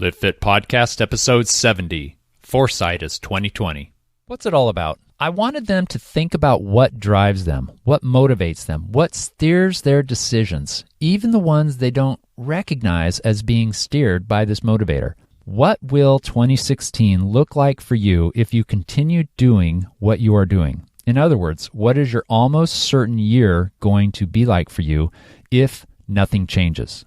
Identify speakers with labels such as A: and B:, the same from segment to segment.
A: Live Fit Podcast, episode 70. Foresight is 2020.
B: What's it all about? I wanted them to think about what drives them, what motivates them, what steers their decisions, even the ones they don't recognize as being steered by this motivator. What will 2016 look like for you if you continue doing what you are doing? In other words, what is your almost certain year going to be like for you if nothing changes?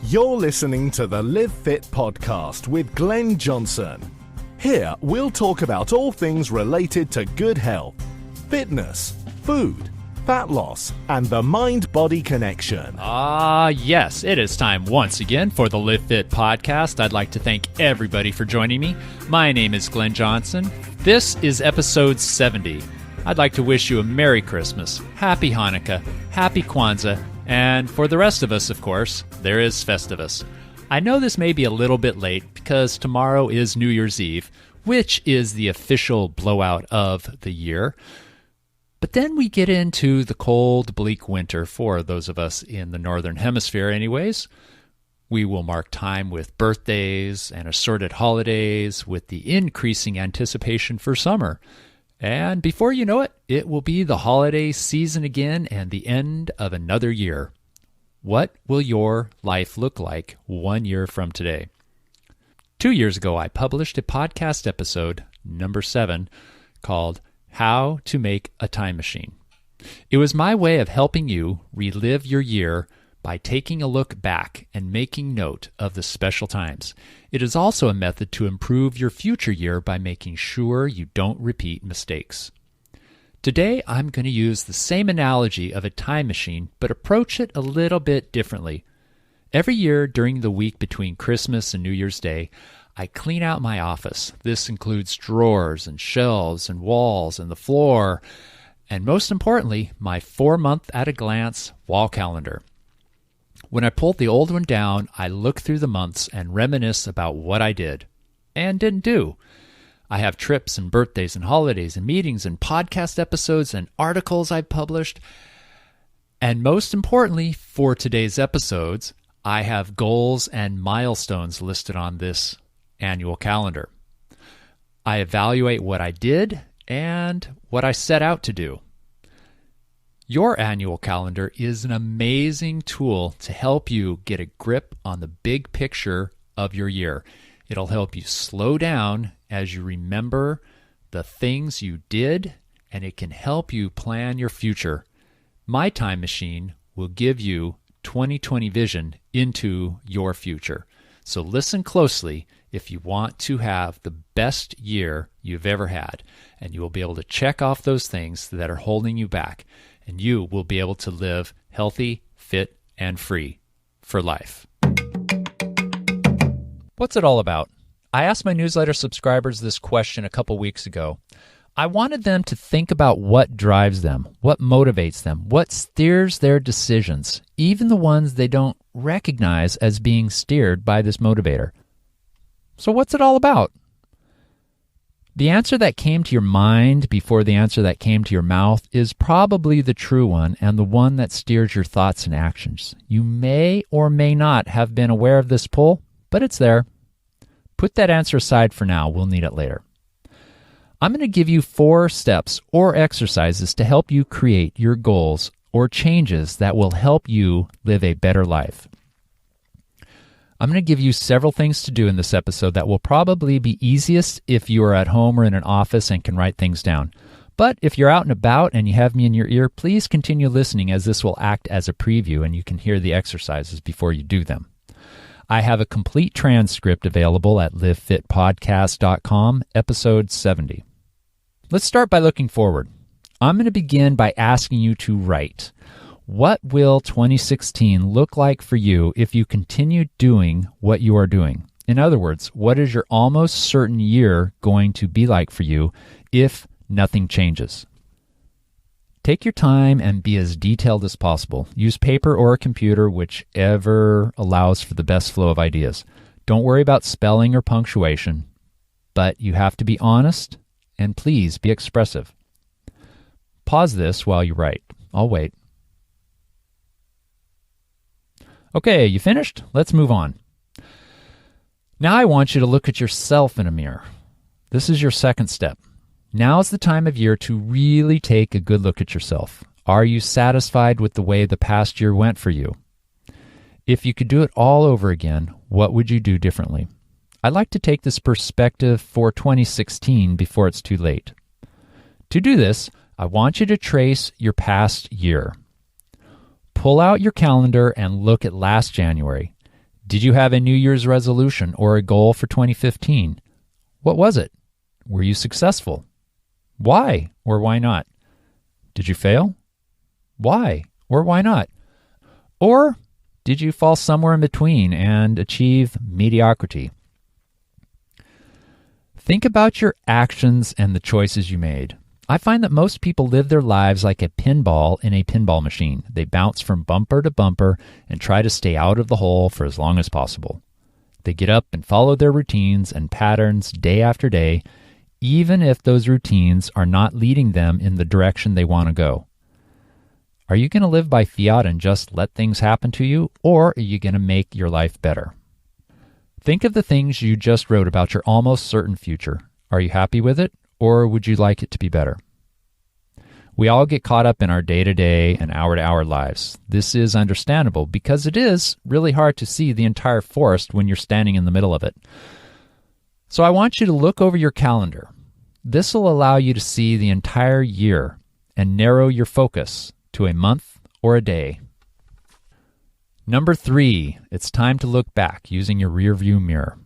C: You're listening to the Live Fit Podcast with Glenn Johnson. Here, we'll talk about all things related to good health, fitness, food, fat loss, and the mind-body connection.
A: Yes, it is time once again for the Live Fit Podcast. I'd like to thank everybody for joining me. My name is Glenn Johnson. This is episode 70. I'd like to wish you a Merry Christmas, Happy Hanukkah, Happy Kwanzaa, and for the rest of us, of course, there is Festivus. I know this may be a little bit late because tomorrow is New Year's Eve, which is the official blowout of the year. But then we get into the cold, bleak winter for those of us in the Northern Hemisphere anyways. We will mark time with birthdays and assorted holidays with the increasing anticipation for summer. And before you know it, it will be the holiday season again and the end of another year. What will your life look like 1 year from today? 2 years ago, I published a podcast episode, number 7, called How to Make a Time Machine. It was my way of helping you relive your year by taking a look back and making note of the special times. It is also a method to improve your future year by making sure you don't repeat mistakes. Today, I'm going to use the same analogy of a time machine, but approach it a little bit differently. Every year during the week between Christmas and New Year's Day, I clean out my office. This includes drawers and shelves and walls and the floor, and most importantly, my 4-month at-a-glance wall calendar. When I pulled the old one down, I look through the months and reminisce about what I did and didn't do. I have trips and birthdays and holidays and meetings and podcast episodes and articles I've published. And most importantly, for today's episodes, I have goals and milestones listed on this annual calendar. I evaluate what I did and what I set out to do. Your annual calendar is an amazing tool to help you get a grip on the big picture of your year. It'll help you slow down as you remember the things you did, and it can help you plan your future. My time machine will give you 2020 vision into your future. So listen closely if you want to have the best year you've ever had, and you will be able to check off those things that are holding you back. And you will be able to live healthy, fit, and free for life.
B: What's it all about? I asked my newsletter subscribers this question a couple weeks ago. I wanted them to think about what drives them, what motivates them, what steers their decisions, even the ones they don't recognize as being steered by this motivator. So what's it all about? The answer that came to your mind before the answer that came to your mouth is probably the true one and the one that steers your thoughts and actions. You may or may not have been aware of this pull, but it's there. Put that answer aside for now. We'll need it later. I'm going to give you 4 steps or exercises to help you create your goals or changes that will help you live a better life. I'm going to give you several things to do in this episode that will probably be easiest if you are at home or in an office and can write things down. But if you're out and about and you have me in your ear, please continue listening as this will act as a preview and you can hear the exercises before you do them. I have a complete transcript available at livefitpodcast.com, episode 70. Let's start by looking forward. I'm going to begin by asking you to write. What will 2016 look like for you if you continue doing what you are doing? In other words, what is your almost certain year going to be like for you if nothing changes? Take your time and be as detailed as possible. Use paper or a computer, whichever allows for the best flow of ideas. Don't worry about spelling or punctuation, but you have to be honest and please be expressive. Pause this while you write. I'll wait. Okay, you finished? Let's move on. Now I want you to look at yourself in a mirror. This is your second step. Now's the time of year to really take a good look at yourself. Are you satisfied with the way the past year went for you? If you could do it all over again, what would you do differently? I'd like to take this perspective for 2016 before it's too late. To do this, I want you to trace your past year. Pull out your calendar and look at last January. Did you have a New Year's resolution or a goal for 2015? What was it? Were you successful? Why or why not? Did you fail? Why or why not? Or did you fall somewhere in between and achieve mediocrity? Think about your actions and the choices you made. I find that most people live their lives like a pinball in a pinball machine. They bounce from bumper to bumper and try to stay out of the hole for as long as possible. They get up and follow their routines and patterns day after day, even if those routines are not leading them in the direction they want to go. Are you going to live by fiat and just let things happen to you, or are you going to make your life better? Think of the things you just wrote about your almost certain future. Are you happy with it? Or would you like it to be better? We all get caught up in our day-to-day and hour-to-hour lives. This is understandable because it is really hard to see the entire forest when you're standing in the middle of it. So I want you to look over your calendar. This will allow you to see the entire year and narrow your focus to a month or a day. Number 3, it's time to look back using your rearview mirror.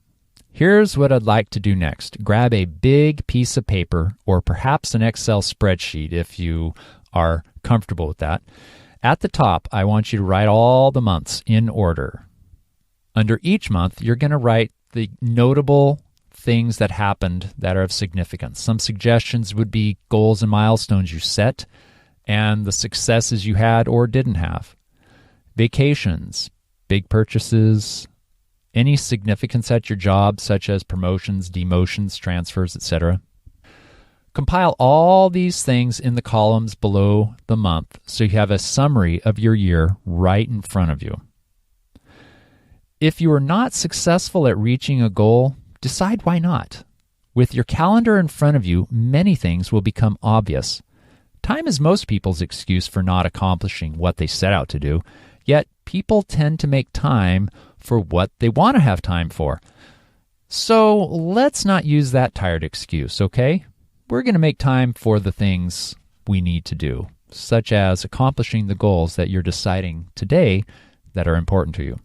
B: Here's what I'd like to do next. Grab a big piece of paper or perhaps an Excel spreadsheet if you are comfortable with that. At the top, I want you to write all the months in order. Under each month, you're going to write the notable things that happened that are of significance. Some suggestions would be goals and milestones you set and the successes you had or didn't have. Vacations, big purchases, any significance at your job, such as promotions, demotions, transfers, etc. Compile all these things in the columns below the month so you have a summary of your year right in front of you. If you are not successful at reaching a goal, decide why not. With your calendar in front of you, many things will become obvious. Time is most people's excuse for not accomplishing what they set out to do, yet people tend to make time for what they want to have time for. So let's not use that tired excuse, okay? We're going to make time for the things we need to do, such as accomplishing the goals that you're deciding today that are important to you.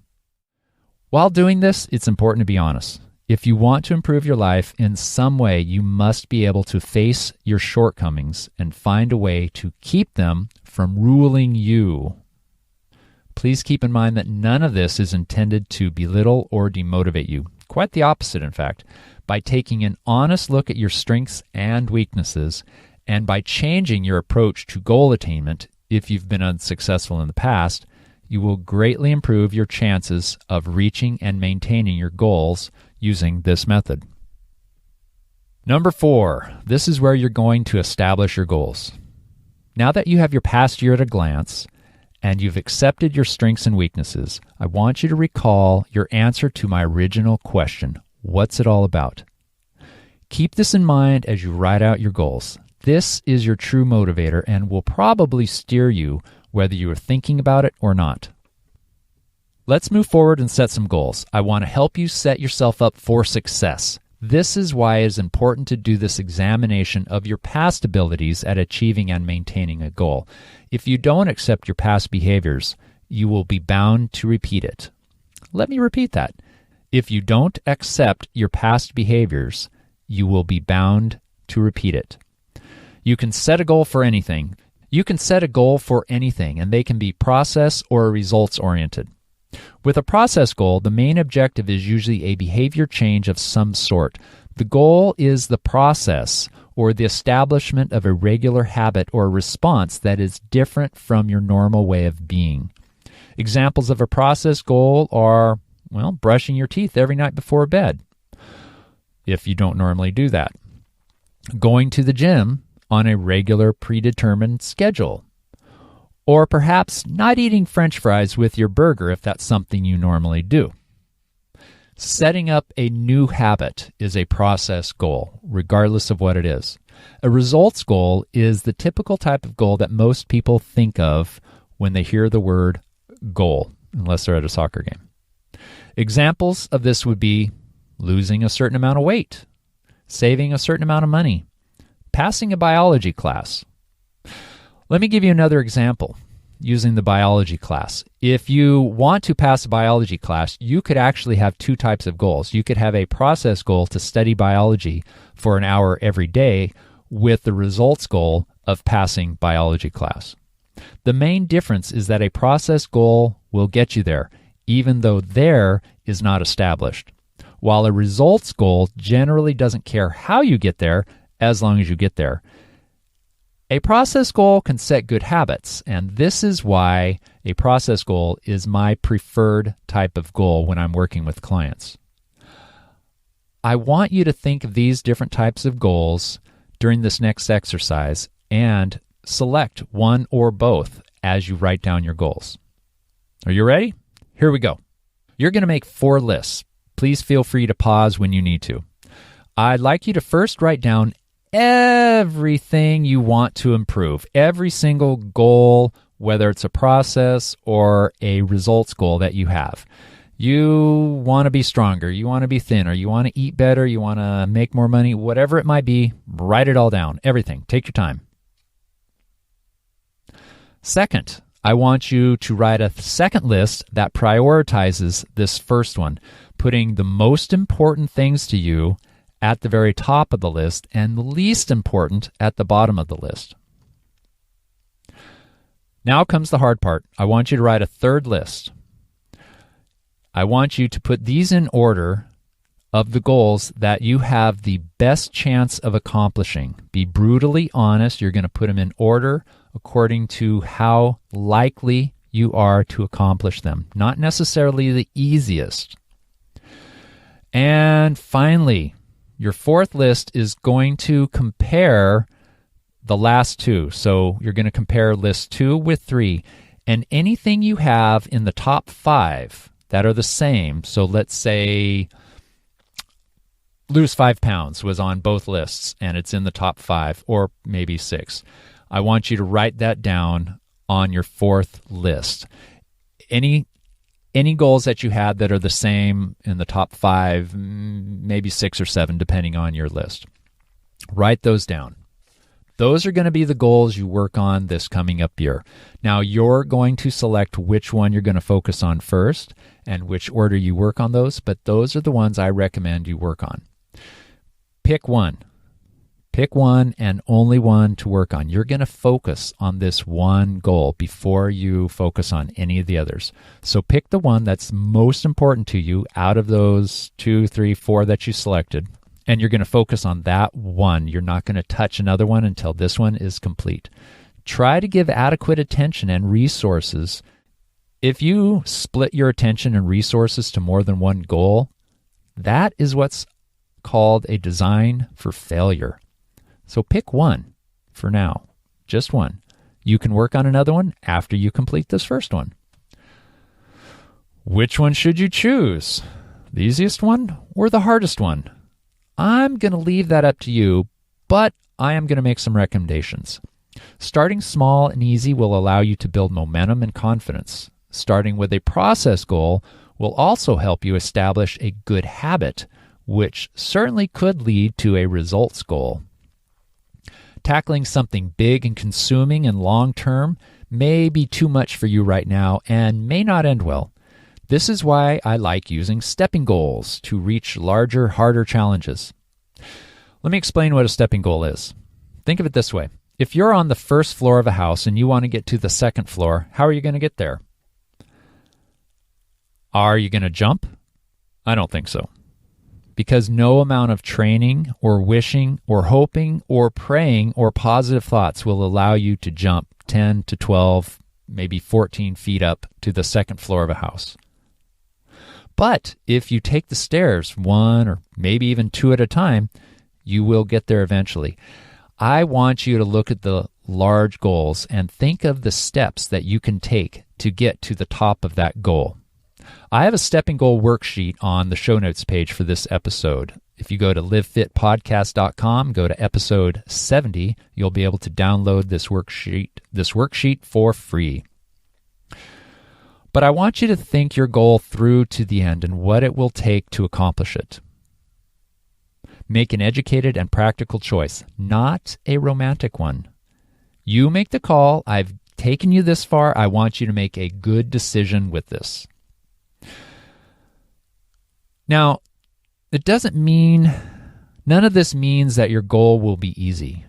B: While doing this, it's important to be honest. If you want to improve your life in some way, you must be able to face your shortcomings and find a way to keep them from ruling you. Please keep in mind that none of this is intended to belittle or demotivate you. Quite the opposite, in fact. By taking an honest look at your strengths and weaknesses, and by changing your approach to goal attainment, if you've been unsuccessful in the past, you will greatly improve your chances of reaching and maintaining your goals using this method. Number 4, this is where you're going to establish your goals. Now that you have your past year at a glance, and you've accepted your strengths and weaknesses, I want you to recall your answer to my original question. What's it all about? Keep this in mind as you write out your goals. This is your true motivator and will probably steer you whether you are thinking about it or not. Let's move forward and set some goals. I want to help you set yourself up for success. This is why it is important to do this examination of your past abilities at achieving and maintaining a goal. If you don't accept your past behaviors, you will be bound to repeat it. Let me repeat that. If you don't accept your past behaviors, you will be bound to repeat it. You can set a goal for anything. And they can be process or results-oriented. With a process goal, the main objective is usually a behavior change of some sort. The goal is the process or the establishment of a regular habit or response that is different from your normal way of being. Examples of a process goal are, brushing your teeth every night before bed, if you don't normally do that. Going to the gym on a regular predetermined schedule. Or perhaps not eating French fries with your burger if that's something you normally do. Setting up a new habit is a process goal, regardless of what it is. A results goal is the typical type of goal that most people think of when they hear the word goal, unless they're at a soccer game. Examples of this would be losing a certain amount of weight, saving a certain amount of money, passing a biology class. Let me give you another example using the biology class. If you want to pass a biology class, you could actually have two types of goals. You could have a process goal to study biology for an hour every day with the results goal of passing biology class. The main difference is that a process goal will get you there, even though there is not established, while a results goal generally doesn't care how you get there as long as you get there. A process goal can set good habits, and this is why a process goal is my preferred type of goal when I'm working with clients. I want you to think of these different types of goals during this next exercise and select one or both as you write down your goals. Are you ready? Here we go. You're going to make 4 lists. Please feel free to pause when you need to. I'd like you to first write down everything you want to improve, every single goal, whether it's a process or a results goal that you have. You want to be stronger, you want to be thinner, you want to eat better, you want to make more money, whatever it might be, write it all down, everything. Take your time. Second, I want you to write a second list that prioritizes this first one, putting the most important things to you at the very top of the list and the least important at the bottom of the list. Now comes the hard part. I want you to write a third list. I want you to put these in order of the goals that you have the best chance of accomplishing. Be brutally honest. You're going to put them in order according to how likely you are to accomplish them, not necessarily the easiest. And finally, your fourth list is going to compare the last two. So you're going to compare list 2 with 3. And anything you have in the top 5 that are the same. So let's say lose 5 pounds was on both lists and it's in the top 5 or maybe 6. I want you to write that down on your fourth list. Any goals that you had that are the same in the top 5, maybe 6 or 7, depending on your list. Write those down. Those are going to be the goals you work on this coming up year. Now, you're going to select which one you're going to focus on first and which order you work on those, but those are the ones I recommend you work on. Pick one. Pick one and only one to work on. You're going to focus on this one goal before you focus on any of the others. So pick the one that's most important to you out of those 2, 3, 4 that you selected, and you're going to focus on that one. You're not going to touch another one until this one is complete. Try to give adequate attention and resources. If you split your attention and resources to more than one goal, that is what's called a design for failure. So pick one for now, just one. You can work on another one after you complete this first one. Which one should you choose? The easiest one or the hardest one? I'm going to leave that up to you, but I am going to make some recommendations. Starting small and easy will allow you to build momentum and confidence. Starting with a process goal will also help you establish a good habit, which certainly could lead to a results goal. Tackling something big and consuming and long-term may be too much for you right now and may not end well. This is why I like using stepping goals to reach larger, harder challenges. Let me explain what a stepping goal is. Think of it this way. If you're on the first floor of a house and you want to get to the second floor, how are you going to get there? Are you going to jump? I don't think so. Because no amount of training or wishing or hoping or praying or positive thoughts will allow you to jump 10 to 12, maybe 14 feet up to the second floor of a house. But if you take the stairs 1 or maybe even 2 at a time, you will get there eventually. I want you to look at the large goals and think of the steps that you can take to get to the top of that goal. I have a stepping goal worksheet on the show notes page for this episode. If you go to livefitpodcast.com, go to episode 70, you'll be able to download this worksheet for free. But I want you to think your goal through to the end and what it will take to accomplish it. Make an educated and practical choice, not a romantic one. You make the call. I've taken you this far. I want you to make a good decision with this. Now, it doesn't mean, none of this means that your goal will be easy.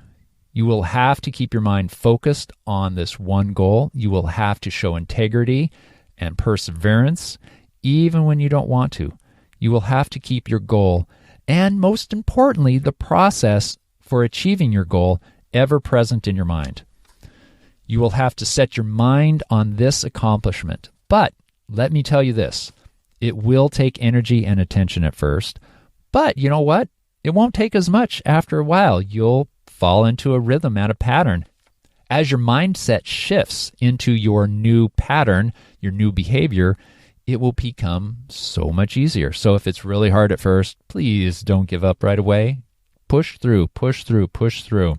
B: You will have to keep your mind focused on this one goal. You will have to show integrity and perseverance, even when you don't want to. You will have to keep your goal, and most importantly, the process for achieving your goal, ever present in your mind. You will have to set your mind on this accomplishment. But let me tell you this, it will take energy and attention at first, but you know what? It won't take as much after a while. You'll fall into a rhythm and a pattern. As your mindset shifts into your new pattern, your new behavior, it will become so much easier. So if it's really hard at first, please don't give up right away. Push through, push through, push through.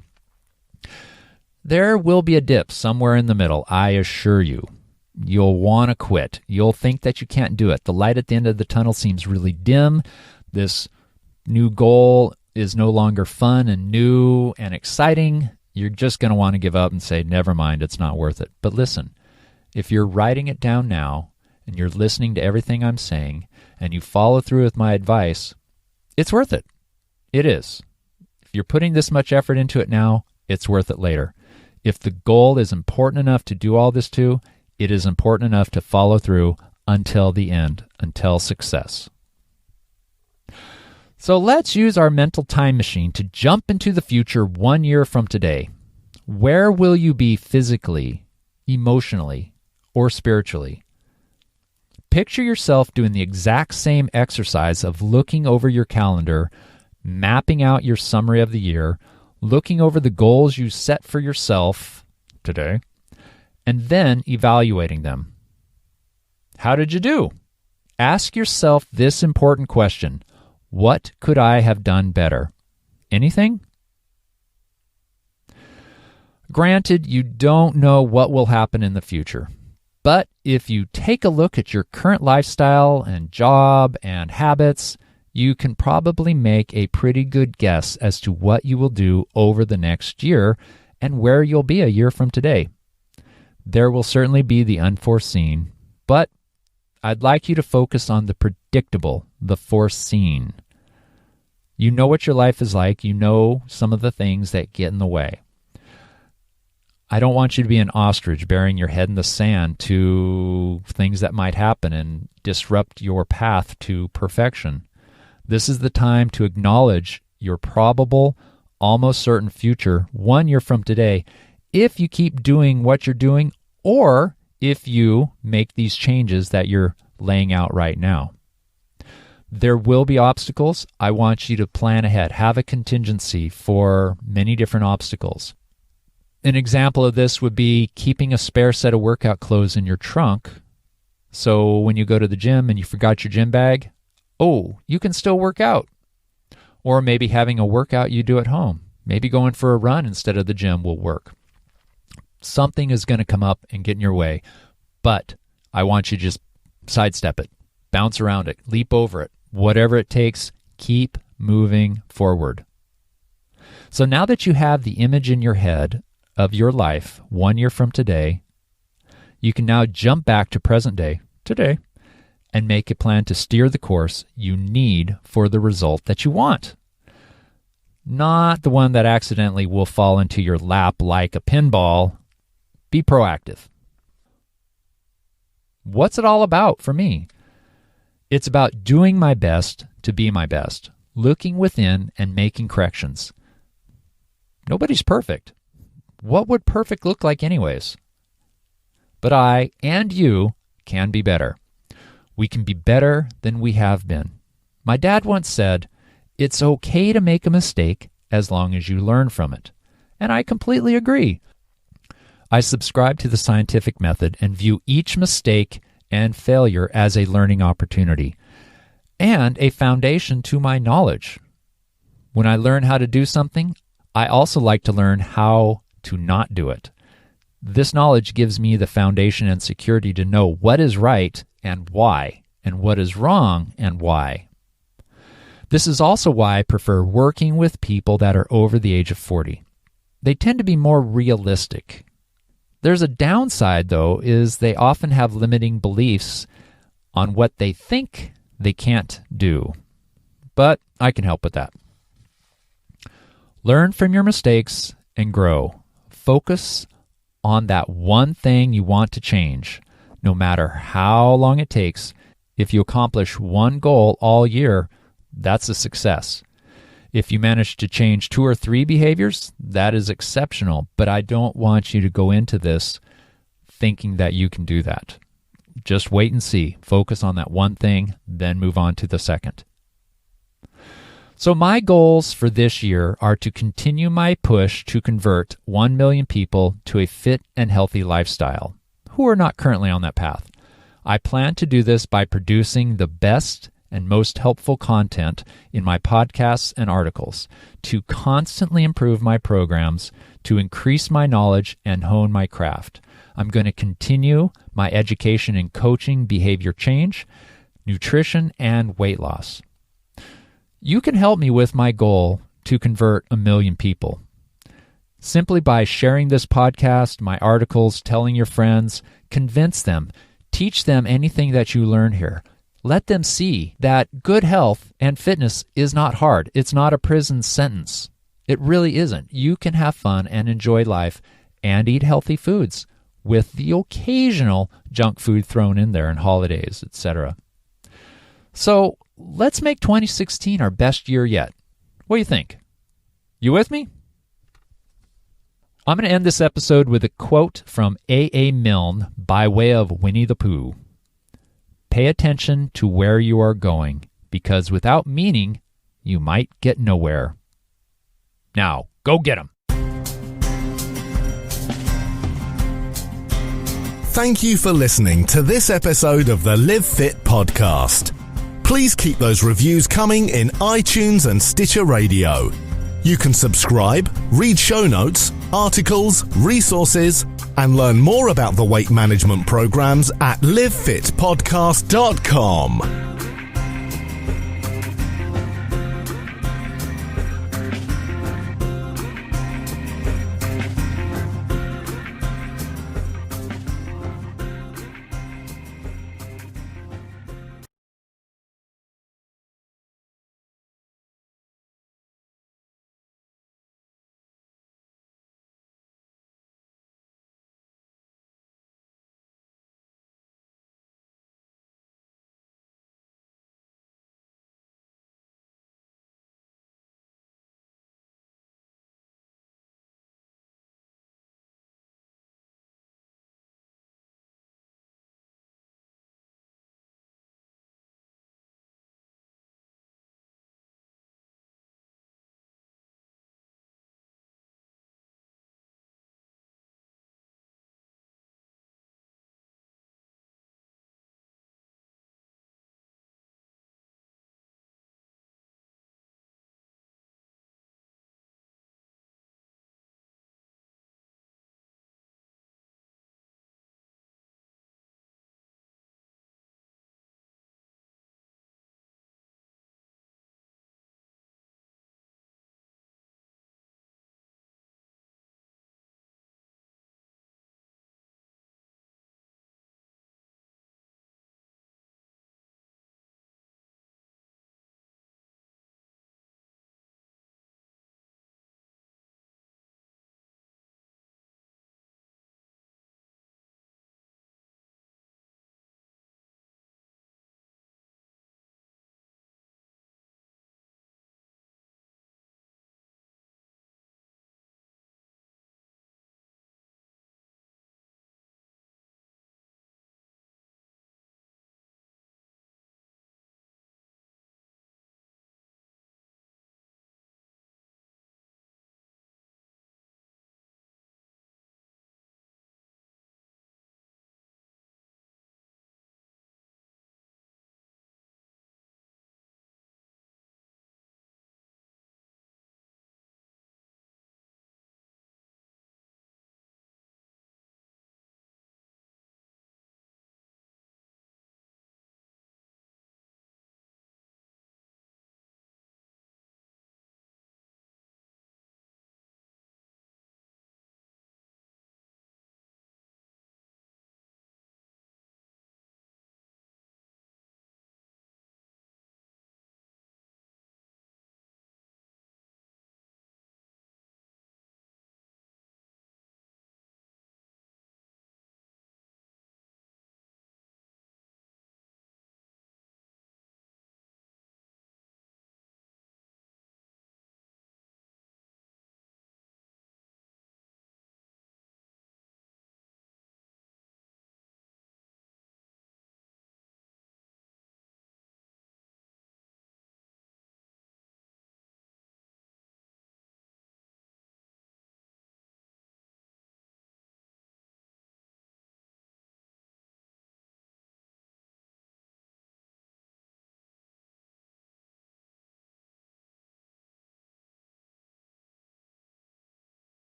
B: There will be a dip somewhere in the middle, I assure you. You'll want to quit. You'll think that you can't do it. The light at the end of the tunnel seems really dim. This new goal is no longer fun and new and exciting. You're just going to want to give up and say, never mind, it's not worth it. But listen, if you're writing it down now and you're listening to everything I'm saying and you follow through with my advice, it's worth it. It is. If you're putting this much effort into it now, it's worth it later. If the goal is important enough to do all this to, it is important enough to follow through until the end, until success. So let's use our mental time machine to jump into the future 1 year from today. Where will you be physically, emotionally, or spiritually? Picture yourself doing the exact same exercise of looking over your calendar, mapping out your summary of the year, looking over the goals you set for yourself today, and then evaluating them. How did you do? Ask yourself this important question. What could I have done better? Anything? Granted, you don't know what will happen in the future. But if you take a look at your current lifestyle and job and habits, you can probably make a pretty good guess as to what you will do over the next year and where you'll be a year from today. There will certainly be the unforeseen, but I'd like you to focus on the predictable, the foreseen. You know what your life is like. You know some of the things that get in the way. I don't want you to be an ostrich burying your head in the sand to things that might happen and disrupt your path to perfection. This is the time to acknowledge your probable, almost certain future 1 year from today if you keep doing what you're doing or if you make these changes that you're laying out right now. There will be obstacles. I want you to plan ahead. Have a contingency for many different obstacles. An example of this would be keeping a spare set of workout clothes in your trunk. So when you go to the gym and you forgot your gym bag, you can still work out. Or maybe having a workout you do at home. Maybe going for a run instead of the gym will work. Something is going to come up and get in your way, but I want you to just sidestep it, bounce around it, leap over it. Whatever it takes, keep moving forward. So now that you have the image in your head of your life 1 year from today, you can now jump back to present day, today, and make a plan to steer the course you need for the result that you want. Not the one that accidentally will fall into your lap like a pinball. Be proactive. What's it all about for me? It's about doing my best to be my best, looking within and making corrections. Nobody's perfect. What would perfect look like anyways? But I and you can be better. We can be better than we have been. My dad once said, it's okay to make a mistake as long as you learn from it. And I completely agree. I subscribe to the scientific method and view each mistake and failure as a learning opportunity and a foundation to my knowledge. When I learn how to do something, I also like to learn how to not do it. This knowledge gives me the foundation and security to know what is right and why, and what is wrong and why. This is also why I prefer working with people that are over the age of 40. They tend to be more realistic. There's a downside, though, is they often have limiting beliefs on what they think they can't do. But I can help with that. Learn from your mistakes and grow. Focus on that one thing you want to change, no matter how long it takes. If you accomplish one goal all year, that's a success. If you manage to change 2 or 3 behaviors, that is exceptional, but I don't want you to go into this thinking that you can do that. Just wait and see. Focus on that one thing, then move on to the second. So my goals for this year are to continue my push to convert 1 million people to a fit and healthy lifestyle who are not currently on that path. I plan to do this by producing the best and most helpful content in my podcasts and articles, to constantly improve my programs, to increase my knowledge and hone my craft. I'm going to continue my education in coaching, behavior change, nutrition, and weight loss. You can help me with my goal to convert 1 million people. Simply by sharing this podcast, my articles, telling your friends, convince them, teach them anything that you learn here. Let them see that good health and fitness is not hard. It's not a prison sentence. It really isn't. You can have fun and enjoy life and eat healthy foods with the occasional junk food thrown in there and holidays, etc. So let's make 2016 our best year yet. What do you think? You with me? I'm going to end this episode with a quote from A.A. Milne by way of Winnie the Pooh. Pay attention to where you are going, because without meaning, you might get nowhere. Now, go get 'em.
C: Thank you for listening to this episode of the Live Fit podcast. Please keep those reviews coming in iTunes and Stitcher Radio. You can subscribe, read show notes, articles, resources, and learn more about the weight management programs at livefitpodcast.com.